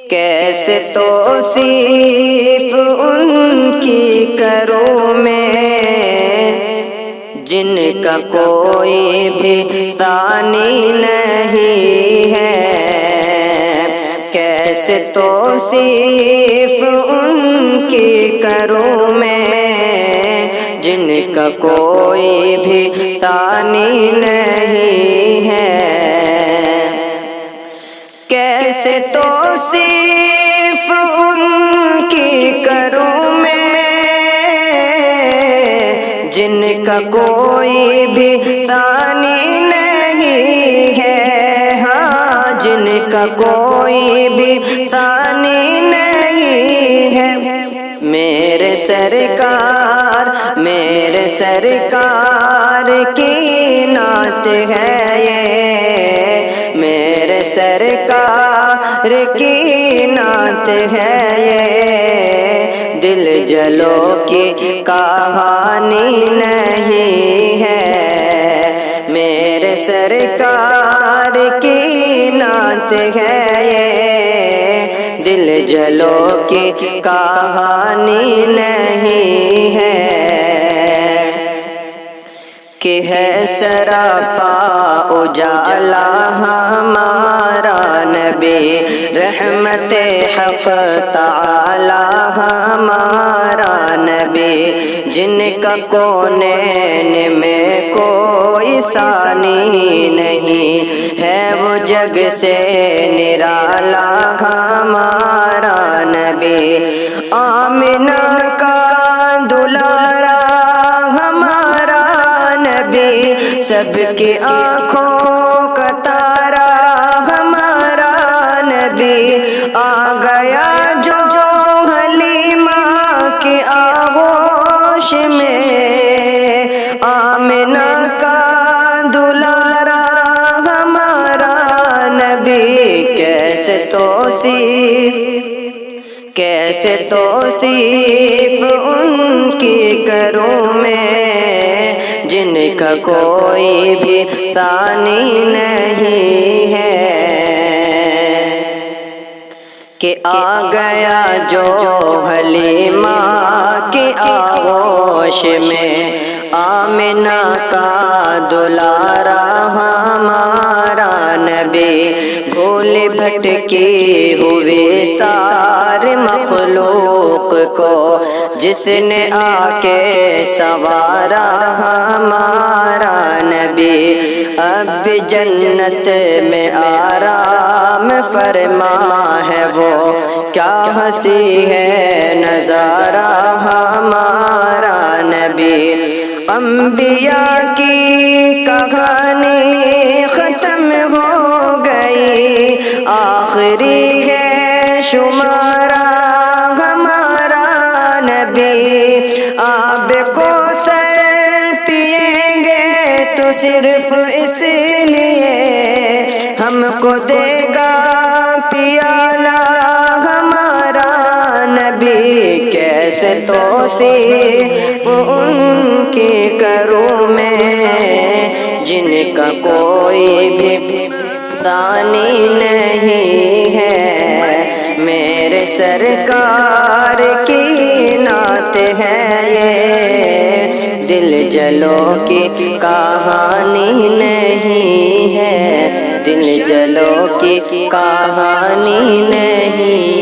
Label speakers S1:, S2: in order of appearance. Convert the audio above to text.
S1: کیسے توصیف ان کی کروں میں جن کا کوئی بھی ثانی نہیں ہے، کیسے توصیف ان کی کروں میں جن کا کوئی بھی ثانی نہیں ہے، کیسے توصیف ان کی کروں میں جن کا کوئی بھی ثانی نہیں ہے، ہاں جن کا کوئی بھی ثانی نہیں ہے۔ میرے سرکار کی نعت ہے یہ، میرے سرکار کی نعت ہے یہ، دل جلو کی کہانی نہیں ہے، میرے سرکار کی نعت ہے یہ، دل جلو کی کہانی نہیں ہے، کہ ہے سراپا اجالا ہمارا نبی، رحمت حق تعالی ہمارا نبی، جن کا کونین میں کوئی ثانی نہیں ہے، وہ جگ سے نرالا ہمارا نبی، آمنہ کا دلارا سب کی آنکھوں کا تارا ہمارا نبی، آ گیا جو حلیمہ کی آغوش میں، آمنہ کا دلارا ہمارا نبی، کیسے توصیف ان کی کروں میں جن کا کوئی بھی ثانی نہیں ہے، کہ آ گیا جو حلیمہ کی آغوش میں، آمنہ کا دلارا ہمارا نبی، بھول بھٹکی ہوئی سارے مخلوق کو جس نے آ کے سنوارا ہمارا نبی، اب بھی جنت میں آرام فرما ہے وہ، کیا ہنسی ہے نظارہ ہمارا نبی، انبیاء کی کہانی ختم ہو گئی، آخری ہے شمارہ ہمارا نبی، آب کوثر پیئیں گے تو صرف اس لیے ہم کو دے گا پیالہ ہمارا نبی، کیسے توصیف ان کی کروں میں جن کا کوئی بھی ثانی نہیں ہے، میرے سرکار کی نعت ہے یہ، دل جلو کی کہانی نہیں ہے، دل جلو کی کہانی نہیں